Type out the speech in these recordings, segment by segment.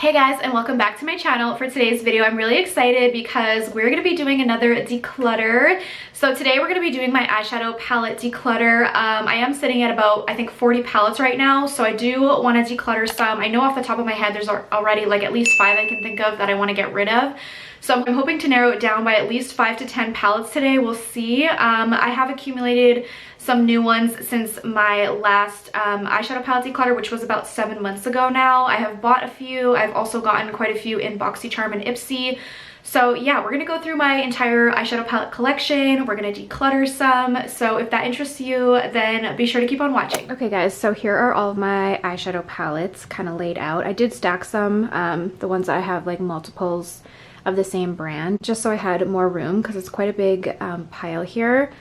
Hey guys, and welcome back to my channel. For today's video, I'm really excited because we're going to be doing another declutter. So today we're going to be doing my eyeshadow palette declutter. I am sitting at about, I think, 40 palettes right now, so I do want to declutter some. I know off the top of my head there's already like at least 5 I can think of that I want to get rid of. So I'm hoping to narrow it down by at least 5 to 10 palettes today. We'll see. I have accumulated some new ones since my last eyeshadow palette declutter, which was about 7 months ago now. I have bought a few. I've also gotten quite a few in BoxyCharm and Ipsy. So yeah, we're gonna go through my entire eyeshadow palette collection. We're gonna declutter some. So if that interests you, then be sure to keep on watching. Okay guys, so here are all of my eyeshadow palettes kind of laid out. I did stack some, the ones that I have like multiples of the same brand, just so I had more room because it's quite a big pile here.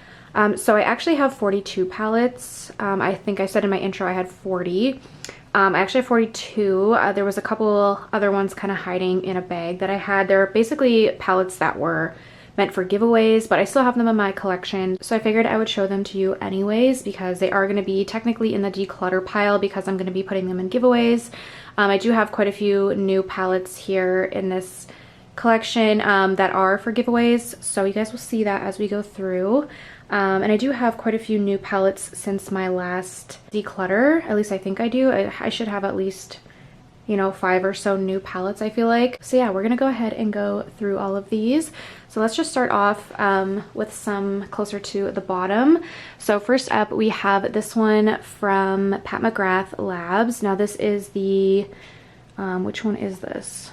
So I actually have 42 palettes. I think I said in my intro I had 40. I actually have 42. There was a couple other ones kind of hiding in a bag that I had. They're basically palettes that were meant for giveaways, but I still have them in my collection. So I figured I would show them to you anyways because they are going to be technically in the declutter pile because I'm going to be putting them in giveaways. I do have quite a few new palettes here in this collection that are for giveaways, so you guys will see that as we go through. And I do have quite a few new palettes since my last declutter. At least I think I do. I should have at least, you know, 5 or so new palettes, I feel like. So yeah, we're gonna go ahead and go through all of these. So let's just start off with some closer to the bottom. So first up, we have this one from Pat McGrath Labs. Now this is the, which one is this?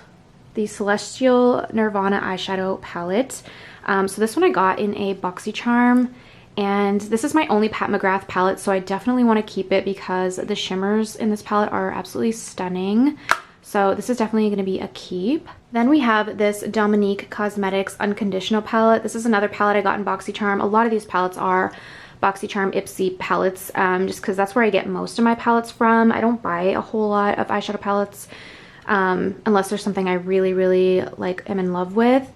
The Celestial Nirvana eyeshadow palette. So this one I got in a BoxyCharm, and this is my only Pat McGrath palette, so I definitely want to keep it because the shimmers in this palette are absolutely stunning. So this is definitely going to be a keep. Then we have this Dominique Cosmetics Unconditional palette. This is another palette I got in BoxyCharm. A lot of these palettes are BoxyCharm Ipsy palettes, just because that's where I get most of my palettes from. I don't buy a whole lot of eyeshadow palettes unless there's something I really like am in love with.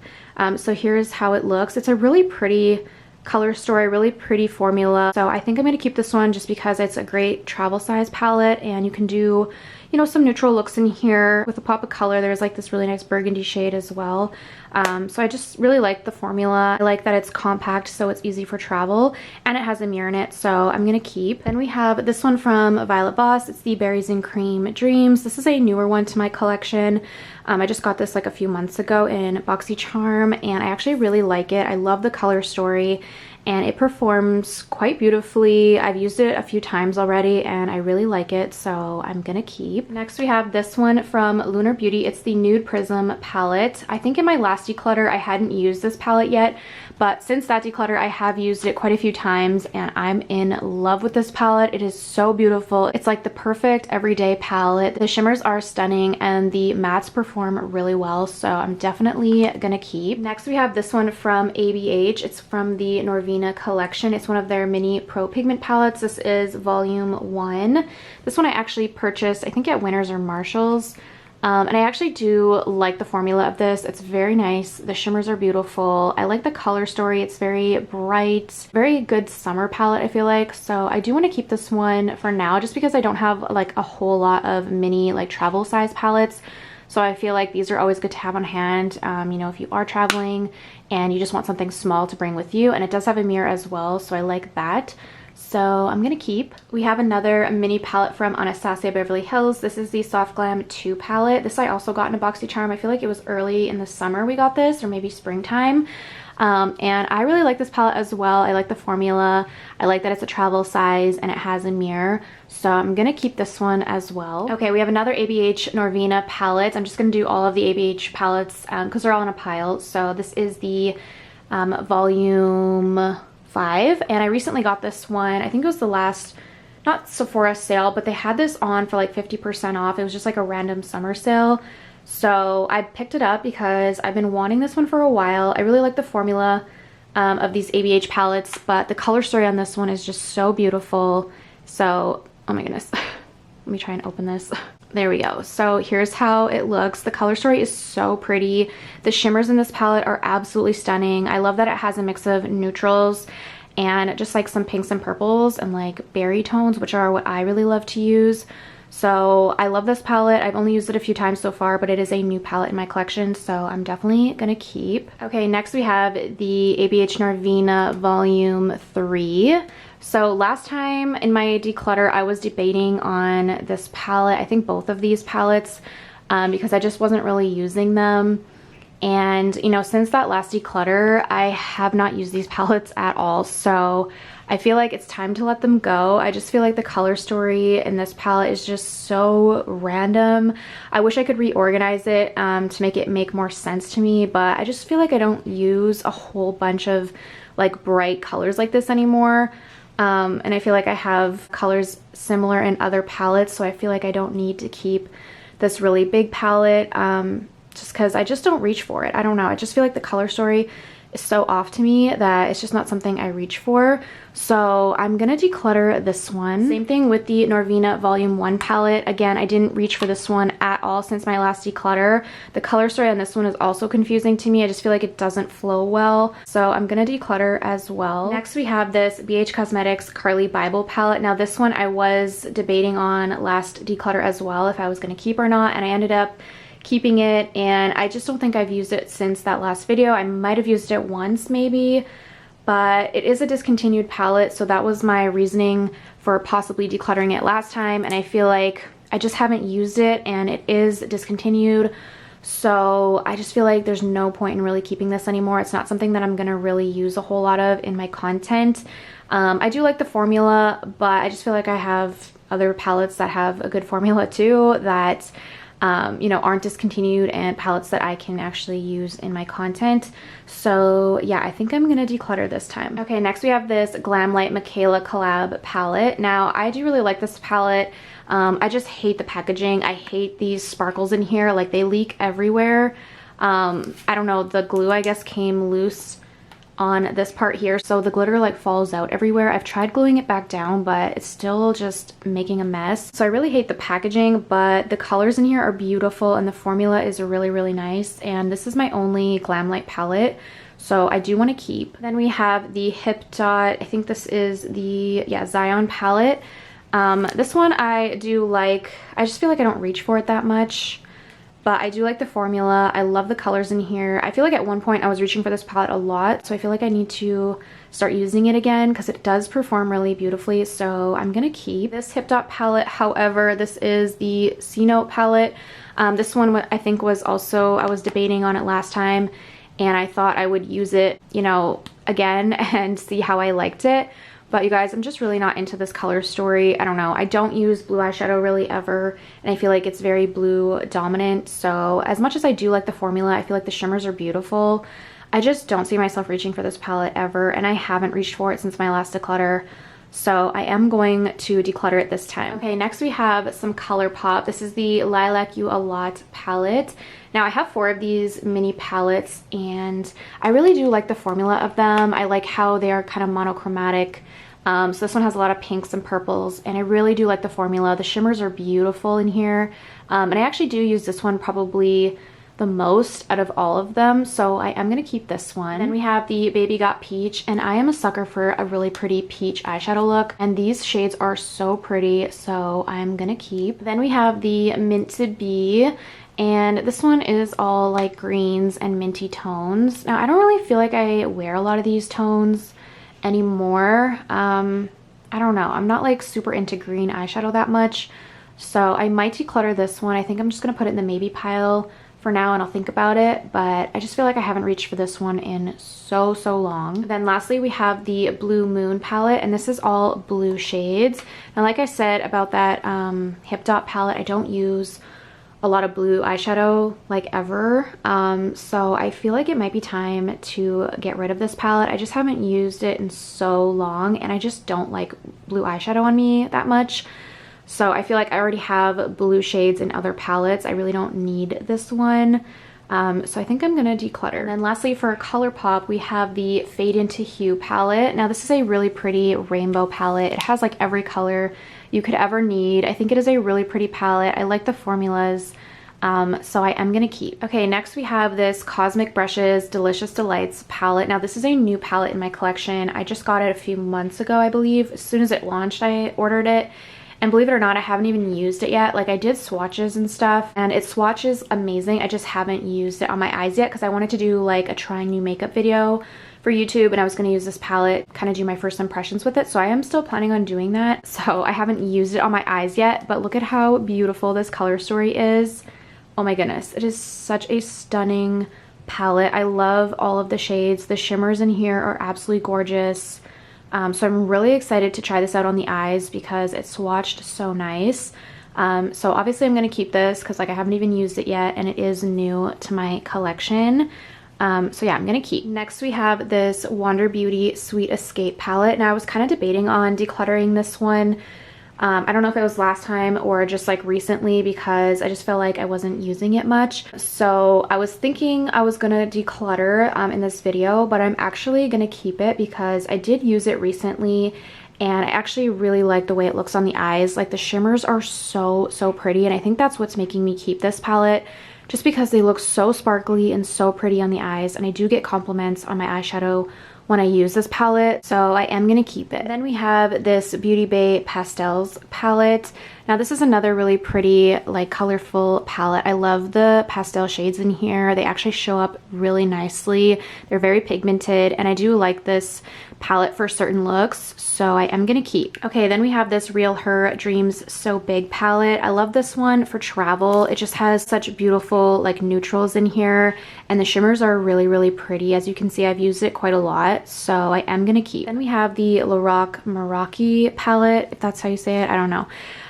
So here's how it looks. It's a really pretty color story, really pretty formula. So I think I'm going to keep this one just because it's a great travel size palette and you can do, you know, some neutral looks in here with a pop of color. There's like this really nice burgundy shade as well. So I just really like the formula. I like that it's compact so it's easy for travel and it has a mirror in it, so I'm gonna keep. Then we have this one from Violet Voss. It's the Berries and Cream Dreams. This is a newer one to my collection. I just got this like a few months ago in BoxyCharm and I actually really like it. I love the color story and it performs quite beautifully. I've used it a few times already and I really like it, so I'm gonna keep. Next we have this one from Lunar Beauty. It's the Nude Prism palette. I think in my last declutter I hadn't used this palette yet, but since that declutter I have used it quite a few times and I'm in love with this palette. It is so beautiful. It's like the perfect everyday palette. The shimmers are stunning and the mattes perform really well, so I'm definitely gonna keep. Next we have this one from ABH. It's from the Norvina collection. It's one of their mini pro pigment palettes. This is volume 1. This one I actually purchased, I think at Winners or Marshalls. And I actually do like the formula of this. It's very nice. The shimmers are beautiful. I like the color story. It's very bright, very good summer palette, I feel like. So I do want to keep this one for now just because I don't have like a whole lot of mini like travel size palettes. So I feel like these are always good to have on hand, you know, if you are traveling and you just want something small to bring with you. And it does have a mirror as well, so I like that. So I'm gonna keep. We have another mini palette from Anastasia Beverly Hills. This is the Soft Glam 2 palette. This I also got in a BoxyCharm. I feel like it was early in the summer we got this, or maybe springtime. And I really like this palette as well. I like the formula. I like that it's a travel size and it has a mirror. So I'm gonna keep this one as well. Okay, we have another ABH Norvina palette. I'm just gonna do all of the ABH palettes because they're all in a pile. So this is the volume 5, and I recently got this one. I think it was the last, not Sephora sale, but they had this on for like 50% off. It was just like a random summer sale. So I picked it up because I've been wanting this one for a while. I really like the formula of these ABH palettes, but the color story on this one is just so beautiful. So, oh my goodness. Let me try and open this. There we go. So here's how it looks. The color story is so pretty. The shimmers in this palette are absolutely stunning. I love that it has a mix of neutrals and just like some pinks and purples and like berry tones, which are what I really love to use. So I love this palette. I've only used it a few times so far, but it is a new palette in my collection, so I'm definitely gonna keep. Okay, next we have the ABH Narvina Volume 3. So last time in my declutter, I was debating on this palette. I think both of these palettes, because I just wasn't really using them. And, you know, since that last declutter, I have not used these palettes at all. So I feel like it's time to let them go. I just feel like the color story in this palette is just so random. I wish I could reorganize it to make it make more sense to me, but I just feel like I don't use a whole bunch of like bright colors like this anymore. And I feel like I have colors similar in other palettes, so I feel like I don't need to keep this really big palette. Just because I just don't reach for it. I don't know. I just feel like the color story is so off to me that it's just not something I reach for. So I'm gonna declutter this one. Same thing with the Norvina Volume 1 palette. Again, I didn't reach for this one at all since my last declutter. The color story on this one is also confusing to me. I just feel like it doesn't flow well. So I'm gonna declutter as well. Next we have this BH Cosmetics Carly Bible palette. Now this one I was debating on last declutter as well if I was gonna keep or not, and I ended up keeping it, and I just don't think I've used it since that last video. I might have used it once maybe, but it is a discontinued palette, so that was my reasoning for possibly decluttering it last time, and I feel like I just haven't used it and it is discontinued, so I just feel like there's no point in really keeping this anymore. It's not something that I'm gonna really use a whole lot of in my content. I do like the formula, but I just feel like I have other palettes that have a good formula too that you know, aren't discontinued, and palettes that I can actually use in my content. So yeah, I think I'm gonna declutter this time. Okay, next we have this Glamlight Michaela collab palette. Now I do really like this palette. I just hate the packaging. I hate these sparkles in here, like they leak everywhere. I don't know, the glue I guess came loose on this part here, so the glitter like falls out everywhere. I've tried gluing it back down, but it's still just making a mess. So I really hate the packaging, but the colors in here are beautiful and the formula is really, really nice. And this is my only Glamlight palette, so I do want to keep. Then we have the Hip Dot, I think this is the, yeah, Zion palette. This one I do like. I just feel like I don't reach for it that much, but I do like the formula. I love the colors in here. I feel like at one point I was reaching for this palette a lot, so I feel like I need to start using it again because it does perform really beautifully, so I'm gonna keep this Hip Dot palette. However, this is the C-Note palette. This one I think was also, I was debating on it last time, and I thought I would use it, you know, again and see how I liked it. But you guys, I'm just really not into this color story. I don't know. I don't use blue eyeshadow really ever, and I feel like it's very blue dominant. So as much as I do like the formula, I feel like the shimmers are beautiful. I just don't see myself reaching for this palette ever, and I haven't reached for it since my last declutter. So I am going to declutter it this time. Okay, next we have some Colourpop. This is the Lilac You A Lot palette. Now I have 4 of these mini palettes, and I really do like the formula of them. I like how they are kind of monochromatic. So this one has a lot of pinks and purples, and I really do like the formula. The shimmers are beautiful in here, and I actually do use this one probably the most out of all of them, so I am going to keep this one. Then we have the Baby Got Peach, and I am a sucker for a really pretty peach eyeshadow look, and these shades are so pretty, so I'm going to keep. Then we have the Mint to Be, and this one is all like greens and minty tones. Now I don't really feel like I wear a lot of these tones anymore. I don't know, I'm not like super into green eyeshadow that much, so I might declutter this one. I think I'm just gonna put it in the maybe pile for now, and I'll think about it, but I just feel like I haven't reached for this one in so long. Then lastly we have the Blue Moon palette, and this is all blue shades. Now like I said about that Hip Dot palette, I don't use a lot of blue eyeshadow like ever, so I feel like it might be time to get rid of this palette. I just haven't used it in so long, and I just don't like blue eyeshadow on me that much, so I feel like I already have blue shades in other palettes. I really don't need this one, so I think I'm gonna declutter. And then lastly for Colourpop, we have the Fade Into Hue palette. Now this is a really pretty rainbow palette. It has like every color you could ever need. I think it is a really pretty palette. I like the formulas, so I am gonna keep. Okay, next we have this Cosmic Brushes Delicious Delights palette. Now this is a new palette in my collection. I just got it a few months ago, I believe. As soon as it launched, I ordered it, And believe it or not, I haven't even used it yet. Like, I did swatches and stuff, and it swatches amazing. I just haven't used it on my eyes yet because I wanted to do like a trying new makeup video for YouTube, and I was going to use this palette, kind of do my first impressions with it. So I am still planning on doing that. So I haven't used it on my eyes yet, but look at how beautiful this color story is. Oh my goodness, it is such a stunning palette. I love all of the shades. The shimmers in here are absolutely gorgeous. So I'm really excited to try this out on the eyes because it swatched so nice. So obviously I'm going to keep this because like I haven't even used it yet, and it is new to my collection. So yeah, I'm gonna keep. Next we have this Wander Beauty Sweet Escape palette. Now I was kind of debating on decluttering this one. I don't know if it was last time or just like recently because I just felt like I wasn't using it much. So I was thinking I was gonna declutter in this video, but I'm actually gonna keep it because I did use it recently and I actually really like the way it looks on the eyes. Like the shimmers are so pretty, and I think that's what's making me keep this palette, just because they look so sparkly and so pretty on the eyes, and I do get compliments on my eyeshadow when I use this palette, so I am gonna keep it. Then we have this Beauty Bay Pastels palette. Now this is another really pretty, like colorful palette. I love the pastel shades in here. They actually show up really nicely. They're very pigmented, and I do like this palette for certain looks, so I am gonna keep. Okay, then we have this Real Her Dreams So Big palette. I love this one for travel. It just has such beautiful like neutrals in here, and the shimmers are really pretty. As you can see, I've used it quite a lot, so I am gonna keep. Then we have the Lorac Meraki palette, if that's how you say it, I don't know.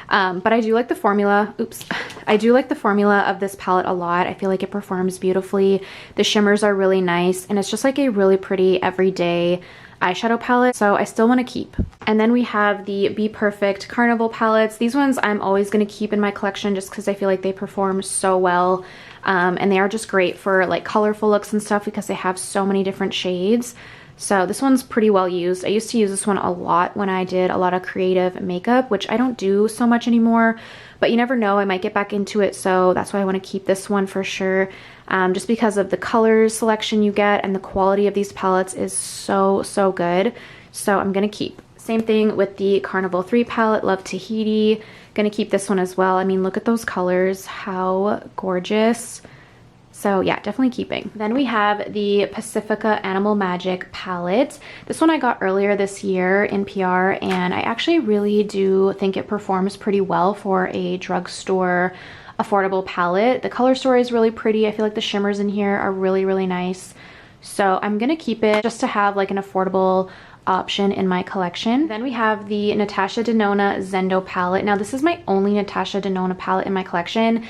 But I do like the formula. Oops. I do like the formula of this palette a lot. I feel like it performs beautifully. The shimmers are really nice, and it's just like a really pretty everyday eyeshadow palette, so I still want to keep. And then we have the Be Perfect Carnival palettes. These ones I'm always going to keep in my collection just because I feel like they perform so well, and they are just great for like colorful looks and stuff because they have so many different shades. So this one's pretty well used. I used to use this one a lot when I did a lot of creative makeup, which I don't do so much anymore, but you never know, I might get back into it, so that's why I want to keep this one for sure. Just because of the colors selection you get, and the quality of these palettes is so good, so I'm gonna keep. Same thing with the Carnival 3 palette, Love Tahiti. Gonna keep this one as well. I mean, look at those colors, how gorgeous. So yeah, definitely keeping. Then we have the Pacifica Animal Magic palette. This one I got earlier this year in PR, and I actually really do think it performs pretty well for a drugstore affordable palette. The color story is really pretty. I feel like the shimmers in here are really nice. So I'm gonna keep it just to have like an affordable option in my collection. Then we have the Natasha Denona Zendo palette. Now this is my only Natasha Denona palette in my collection.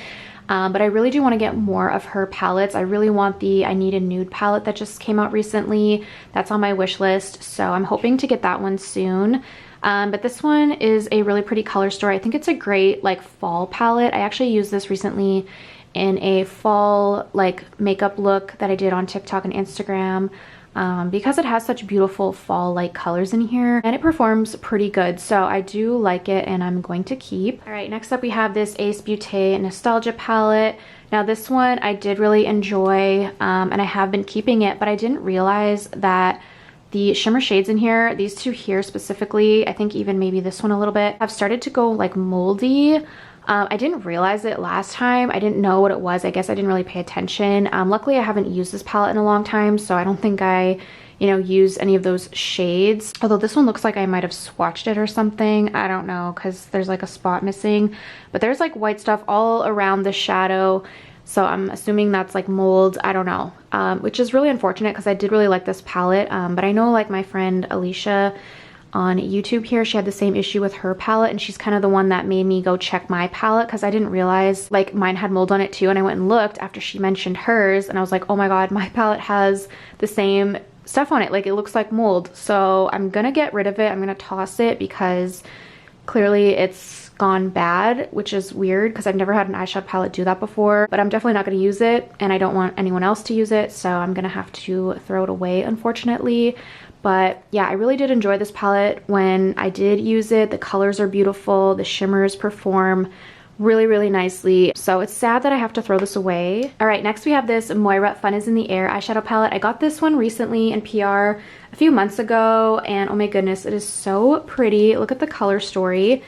But I really do want to get more of her palettes. I really want the I Need a Nude palette that just came out recently. That's on my wish list, so I'm hoping to get that one soon. But this one is a really pretty color story. I think it's a great like fall palette. I actually used this recently in a fall like makeup look that I did on TikTok and Instagram. Because it has such beautiful fall like colors in here, and it performs pretty good, so I do like it and I'm going to keep. All right, next up we have this Ace Beauté Nostalgia palette. Now this one I did really enjoy, and I have been keeping it, but I didn't realize that the shimmer shades in here, these two here specifically, I think even maybe this one a little bit, have started to go like moldy. I didn't realize it last time. I didn't know what it was. I guess I didn't really pay attention. Luckily, I haven't used this palette in a long time, so I don't think I, you know, use any of those shades. Although this one looks like I might have swatched it or something. I don't know, because there's like a spot missing. But there's like white stuff all around the shadow, so I'm assuming that's like mold. I don't know, which is really unfortunate because I did really like this palette. But I know like my friend Alicia on YouTube here, she had the same issue with her palette, and she's kind of the one that made me go check my palette because I didn't realize like mine had mold on it too, and I went and looked after she mentioned hers, and I was like, oh my god, my palette has the same stuff on it, like it looks like mold. So I'm gonna get rid of it. I'm gonna toss it because clearly it's gone bad, which is weird because I've never had an eyeshadow palette do that before, but I'm definitely not going to use it, and I don't want anyone else to use it, so I'm gonna have to throw it away, unfortunately. But yeah, I really did enjoy this palette when I did use it. The colors are beautiful, the shimmers perform really nicely, so it's sad that I have to throw this away. All right, next we have this Moira Fun is in the Air eyeshadow palette. I got this one recently in PR a few months ago, and oh my goodness, it is so pretty. Look at the color story.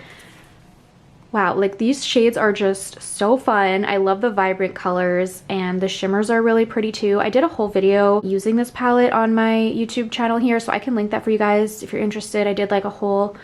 Wow, like these shades are just so fun. I love the vibrant colors and the shimmers are really pretty too. I did a whole video using this palette on my YouTube channel here, so I can link that for you guys if you're interested. I did like a whole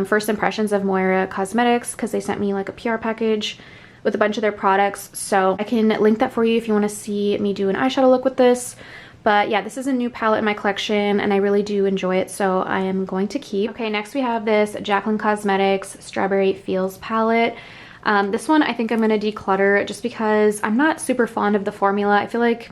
first impressions of Moira Cosmetics because they sent me like a PR package with a bunch of their products. So I can link that for you if you want to see me do an eyeshadow look with this. But yeah, this is a new palette in my collection and I really do enjoy it, so I am going to keep. Okay, next we have this Jaclyn Cosmetics Strawberry Feels palette. This one I think I'm going to declutter just because I'm not super fond of the formula. I feel like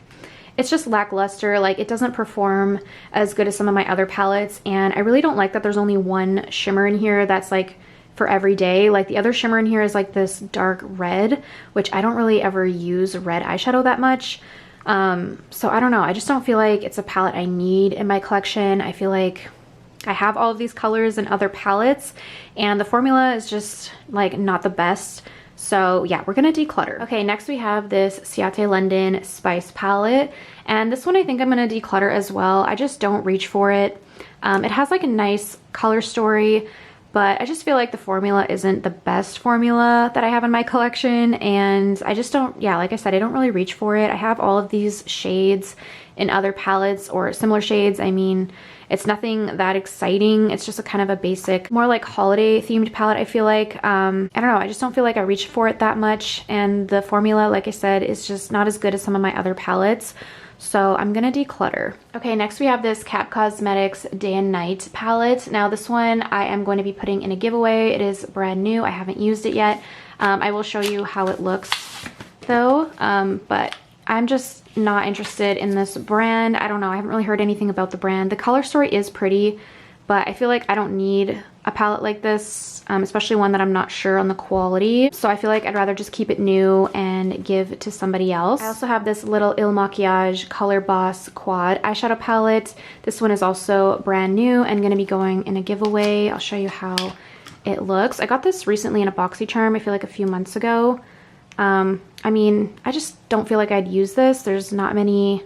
it's just lackluster, like it doesn't perform as good as some of my other palettes, and I really don't like that there's only one shimmer in here that's like for every day. Like the other shimmer in here is like this dark red, which I don't really ever use red eyeshadow that much. So I don't know, I just don't feel like it's a palette I need in my collection. I feel like I have all of these colors in other palettes and the formula is just like not the best. So yeah, we're gonna declutter. Okay, next we have this Ciate London Spice palette, and this one I think I'm gonna declutter as well. I just don't reach for it. It has like a nice color story, but I just feel like the formula isn't the best formula that I have in my collection, and I just don't, yeah, like I said, I don't really reach for it. I have all of these shades in other palettes or similar shades. I mean, it's nothing that exciting. It's just a kind of a basic, more like holiday themed palette, I feel like. I don't know, I just don't feel like I reach for it that much, and the formula, like I said, is just not as good as some of my other palettes. So I'm gonna declutter. Okay, next we have this Kat Cosmetics Day and Night palette. Now this one I am going to be putting in a giveaway. It is brand new, I haven't used it yet. I will show you how it looks though, but I'm just not interested in this brand. I don't know, I haven't really heard anything about the brand. The color story is pretty, but I feel like I don't need a palette like this, especially one that I'm not sure on the quality. So I feel like I'd rather just keep it new and give it to somebody else. I also have this little Il Makiage Color Boss Quad eyeshadow palette. This one is also brand new and gonna be going in a giveaway. I'll show you how it looks. I got this recently in a BoxyCharm, I feel like a few months ago. I mean, I just don't feel like I'd use this. There's not many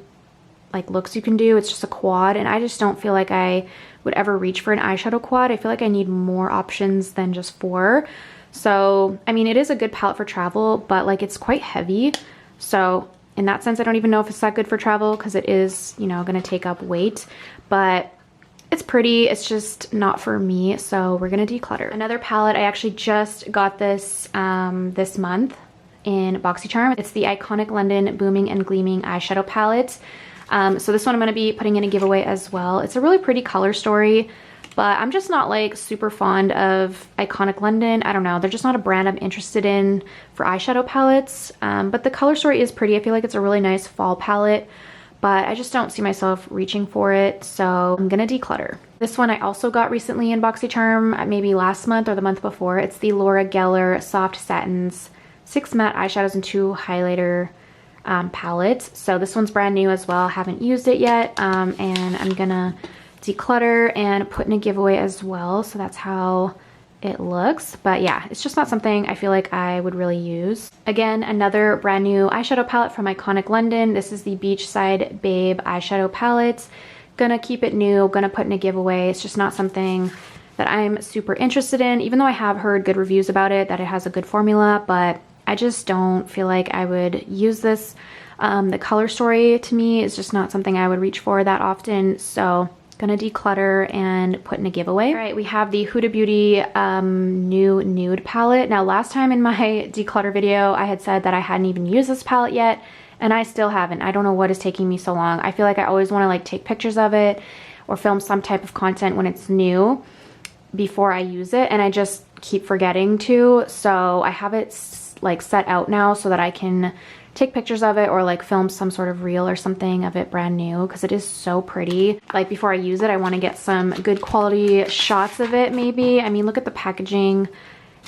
like looks you can do. It's just a quad, and I just don't feel like I would ever reach for an eyeshadow quad. I feel like I need more options than just 4. So I mean, it is a good palette for travel, but like it's quite heavy, so in that sense I don't even know if it's that good for travel because it is, you know, gonna take up weight. But it's pretty, it's just not for me, so we're gonna declutter. Another palette, I actually just got this this month in BoxyCharm. It's the Iconic London Booming and Gleaming eyeshadow palette. So this one I'm going to be putting in a giveaway as well. It's a really pretty color story, but I'm just not like super fond of Iconic London. I don't know, they're just not a brand I'm interested in for eyeshadow palettes. But the color story is pretty. I feel like it's a really nice fall palette, but I just don't see myself reaching for it, so I'm gonna declutter. This one I also got recently in BoxyCharm, maybe last month or the month before. It's the Laura Geller Soft Satins 6 matte eyeshadows and 2 highlighter palette. So this one's brand new as well, haven't used it yet, and I'm gonna declutter and put in a giveaway as well, so that's how it looks. But yeah, it's just not something I feel like I would really use. Again, another brand new eyeshadow palette from Iconic London. This is the Beachside Babe eyeshadow palette. Gonna keep it new, gonna put in a giveaway. It's just not something that I'm super interested in, even though I have heard good reviews about it, that it has a good formula, but I just don't feel like I would use this. The color story to me is just not something I would reach for that often, so gonna declutter and put in a giveaway. All right, we have the Huda Beauty new nude palette. Now last time in my declutter video, I had said that I hadn't even used this palette yet, and I still haven't. I don't know what is taking me so long. I feel like I always wanna like take pictures of it or film some type of content when it's new before I use it, and I just keep forgetting to. So I have it like set out now so that I can take pictures of it or like film some sort of reel or something of it brand new, because it is so pretty. Like before I use it, I want to get some good quality shots of it maybe. I mean, look at the packaging,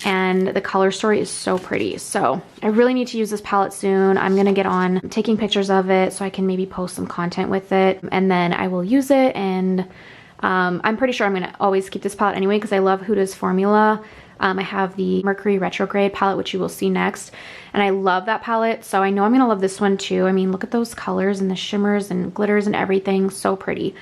and the color story is so pretty. So I really need to use this palette soon. I'm gonna get on taking pictures of it so I can maybe post some content with it, and then I will use it. And I'm pretty sure I'm gonna always keep this palette anyway because I love Huda's formula. I have the Mercury Retrograde palette, which you will see next, and I love that palette, so I know I'm gonna love this one too. I mean, look at those colors and the shimmers and glitters and everything, so pretty.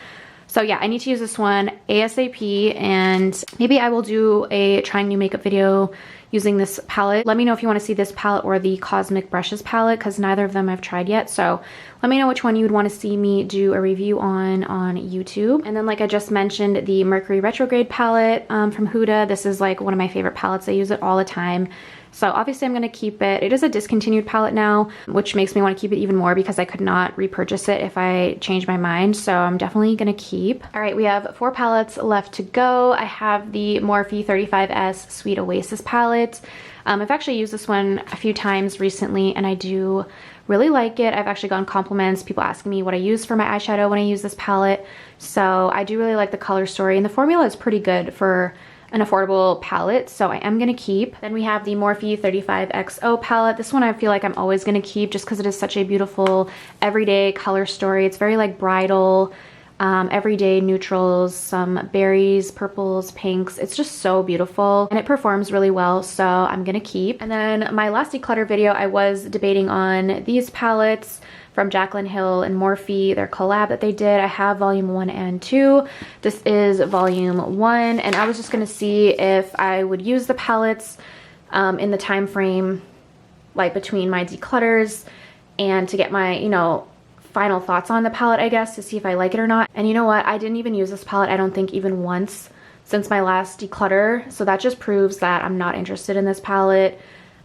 So yeah, I need to use this one ASAP, and maybe I will do a trying new makeup video using this palette. Let me know if you want to see this palette or the Cosmic Brushes palette, because neither of them I've tried yet. So let me know which one you would want to see me do a review on YouTube. And then, like I just mentioned, the Mercury Retrograde palette from Huda. This is like one of my favorite palettes. I use it all the time. So obviously I'm going to keep it. It is a discontinued palette now, which makes me want to keep it even more because I could not repurchase it if I change my mind. So I'm definitely going to keep. All right, we have 4 palettes left to go. I have the Morphe 35S Sweet Oasis palette. I've actually used this one a few times recently and I do really like it. I've actually gotten compliments, people asking me what I use for my eyeshadow when I use this palette. So I do really like the color story, and the formula is pretty good for an affordable palette, so I am gonna keep. Then we have the Morphe 35XO palette. This one I feel like I'm always gonna keep just because it is such a beautiful everyday color story. It's very like bridal, everyday neutrals, some berries, purples, pinks. It's just so beautiful and it performs really well, so I'm gonna keep. And then my last declutter video, I was debating on these palettes from Jaclyn Hill and Morphe, their collab that they did. I have volume 1 and 2. This is volume 1, and I was just gonna see if I would use the palettes in the time frame like between my declutters and to get my, you know, final thoughts on the palette, I guess, to see if I like it or not. And you know what? I didn't even use this palette, I don't think, even once since my last declutter. So that just proves that I'm not interested in this palette.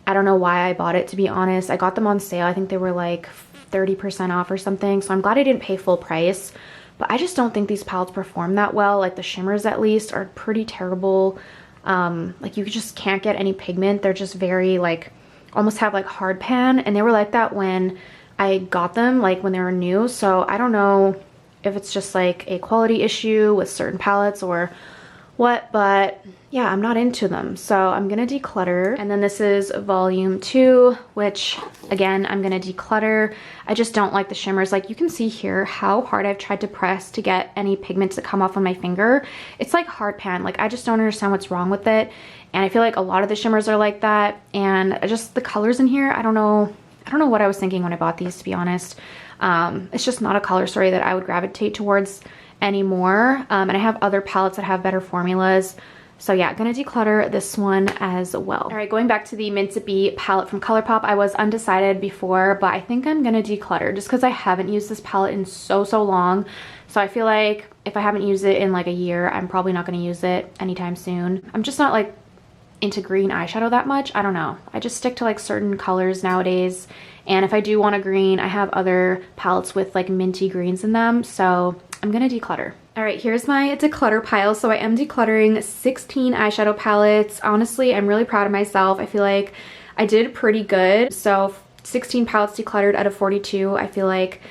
I don't know why I bought it, to be honest. I got them on sale. I think they were like 30% off or something. So I'm glad I didn't pay full price. But I just don't think these palettes perform that well. Like the shimmers at least are pretty terrible. Like you just can't get any pigment. They're just very like, almost have like hard pan. And they were like that when I got them, like when they were new. So I don't know if it's just like a quality issue with certain palettes or what, but yeah, I'm not into them. So I'm gonna declutter. And then this is volume 2, which again, I'm gonna declutter. I just don't like the shimmers. Like you can see here how hard I've tried to press to get any pigments to come off on my finger. It's like hard pan. Like I just don't understand what's wrong with it. And I feel like a lot of the shimmers are like that. And just the colors in here, I don't know what I was thinking when I bought these, to be honest. It's just not a color story that I would gravitate towards anymore. And I have other palettes that have better formulas. So yeah, gonna declutter this one as well. All right, going back to the Mint to Be palette from Colourpop. I was undecided before, but I think I'm gonna declutter just because I haven't used this palette in so long. So I feel like if I haven't used it in like a year, I'm probably not gonna use it anytime soon. I'm just not like into green eyeshadow that much. I don't know. I just stick to like certain colors nowadays. And if I do want a green, I have other palettes with like minty greens in them. So I'm gonna declutter. All right, here's my declutter pile. So I am decluttering 16 eyeshadow palettes. Honestly, I'm really proud of myself. I feel like I did pretty good. So 16 palettes decluttered out of 42. I feel like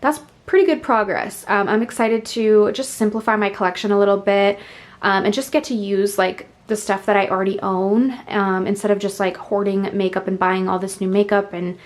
that's pretty good progress. I'm excited to just simplify my collection a little bit and just get to use like the stuff that I already own instead of just like hoarding makeup and buying all this new makeup and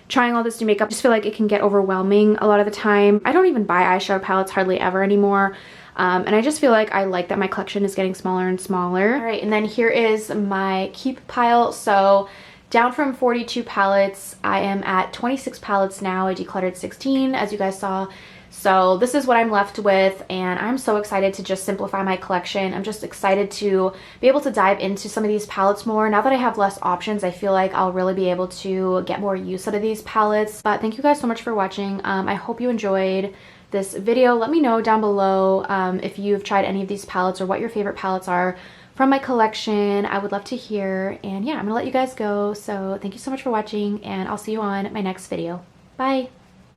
trying all this new makeup. I just feel like it can get overwhelming a lot of the time. I don't even buy eyeshadow palettes hardly ever anymore. And I just feel like I like that my collection is getting smaller and smaller. All right, and then here is my keep pile. So down from 42 palettes, I am at 26 palettes now. I decluttered 16, as you guys saw. So this is what I'm left with, and I'm so excited to just simplify my collection. I'm just excited to be able to dive into some of these palettes more. Now that I have less options, I feel like I'll really be able to get more use out of these palettes. But thank you guys so much for watching. I hope you enjoyed this video. Let me know down below if you've tried any of these palettes or what your favorite palettes are from my collection. I would love to hear. And yeah, I'm gonna let you guys go. So thank you so much for watching, and I'll see you on my next video. Bye!